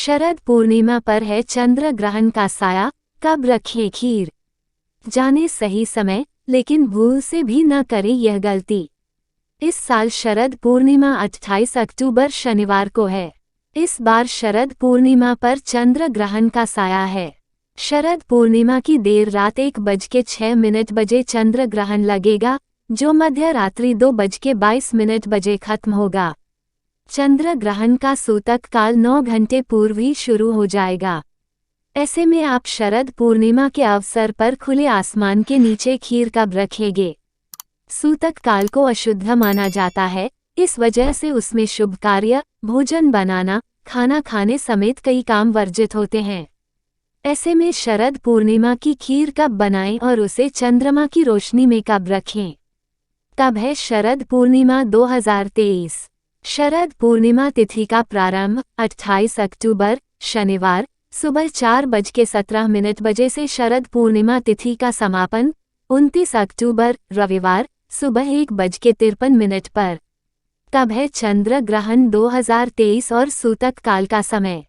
शरद पूर्णिमा पर है चंद्र ग्रहण का साया, कब रखें खीर। जाने सही समय, लेकिन भूल से भी न करें यह गलती। इस साल शरद पूर्णिमा 28 अक्टूबर शनिवार को है। इस बार शरद पूर्णिमा पर चंद्र ग्रहण का साया है। शरद पूर्णिमा की देर रात 1:06 बजे चंद्र ग्रहण लगेगा, जो मध्य रात्रि 2:22 खत्म होगा। चंद्र ग्रहण का सूतक काल 9 घंटे पूर्व ही शुरू हो जाएगा। ऐसे में आप शरद पूर्णिमा के अवसर पर खुले आसमान के नीचे खीर कब रखेंगे। सूतक काल को अशुद्ध माना जाता है, इस वजह से उसमें शुभ कार्य, भोजन बनाना, खाना खाने समेत कई काम वर्जित होते हैं। ऐसे में शरद पूर्णिमा की खीर कब बनाएं और उसे चंद्रमा की रोशनी में कब रखें। कब है शरद पूर्णिमा 2023। शरद पूर्णिमा तिथि का प्रारंभ 28 अक्टूबर शनिवार सुबह 4:17 बजे से शरद पूर्णिमा तिथि का समापन 29 अक्टूबर रविवार सुबह 1:53 पर। कब है चंद्र ग्रहण 2023 और सूतक काल का समय।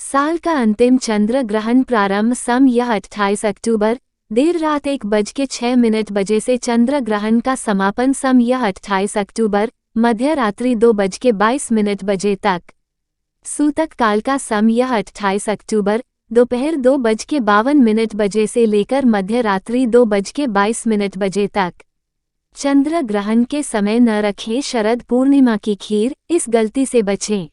साल का अंतिम चंद्र ग्रहण प्रारंभ समय 28 अक्टूबर देर रात 1:06 बजे से चंद्र ग्रहण का समापन समय 28 अक्टूबर मध्य रात्रि 2:22 बजे तक। सूतक काल का समय 28 अक्टूबर दोपहर 2:52 बजे से लेकर मध्य रात्रि 2:22 बजे तक। चंद्र ग्रहण के समय न रखें शरद पूर्णिमा की खीर, इस गलती से बचें।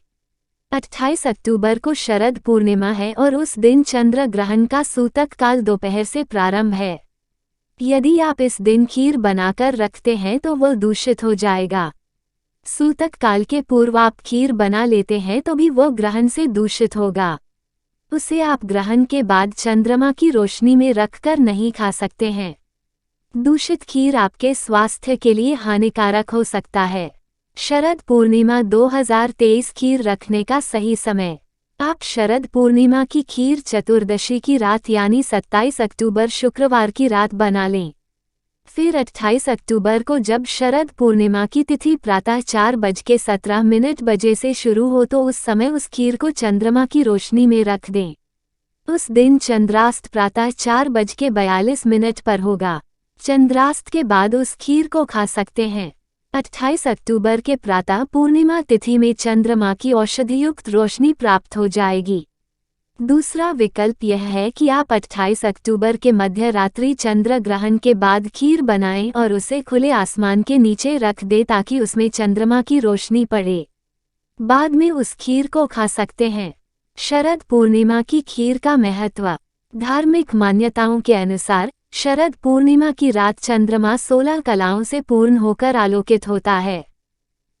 28 अक्टूबर को शरद पूर्णिमा है और उस दिन चंद्र ग्रहण का सूतक काल दोपहर से प्रारंभ है। यदि आप इस दिन खीर बनाकर रखते हैं तो वह दूषित हो जाएगा। सूतक काल के पूर्व आप खीर बना लेते हैं तो भी वह ग्रहण से दूषित होगा। उसे आप ग्रहण के बाद चंद्रमा की रोशनी में रखकर नहीं खा सकते हैं। दूषित खीर आपके स्वास्थ्य के लिए हानिकारक हो सकता है। शरद पूर्णिमा 2023 खीर रखने का सही समय। आप शरद पूर्णिमा की खीर चतुर्दशी की रात यानी 27 अक्टूबर शुक्रवार की रात बना लें। फिर 28 अक्टूबर को जब शरद पूर्णिमा की तिथि प्रातः 4:17 बजे से शुरू हो तो उस समय उस खीर को चंद्रमा की रोशनी में रख दें। उस दिन चंद्रास्त प्रातः 4:42 पर होगा। चंद्रास्त के बाद उस खीर को खा सकते हैं। 28 अक्टूबर के प्रातः पूर्णिमा तिथि में चंद्रमा की औषधियुक्त रोशनी प्राप्त हो जाएगी। दूसरा विकल्प यह है कि आप 28 अक्टूबर के मध्य रात्रि चंद्र ग्रहण के बाद खीर बनाएं और उसे खुले आसमान के नीचे रख दें ताकि उसमें चंद्रमा की रोशनी पड़े। बाद में उस खीर को खा सकते हैं। शरद पूर्णिमा की खीर का महत्व। धार्मिक मान्यताओं के अनुसार शरद पूर्णिमा की रात चंद्रमा 16 कलाओं से पूर्ण होकर आलोकित होता है।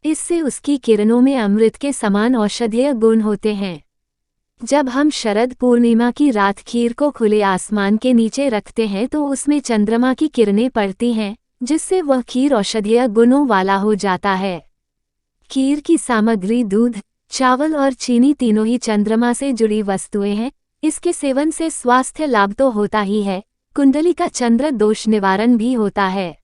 इससे उसकी किरणों में अमृत के समान औषधीय गुण होते हैं। जब हम शरद पूर्णिमा की रात खीर को खुले आसमान के नीचे रखते हैं तो उसमें चंद्रमा की किरणें पड़ती हैं, जिससे वह खीर औषधीय गुणों वाला हो जाता है। खीर की सामग्री दूध, चावल और चीनी तीनों ही चंद्रमा से जुड़ी वस्तुएं हैं। इसके सेवन से स्वास्थ्य लाभ तो होता ही है, कुंडली का चंद्र दोष निवारण भी होता है।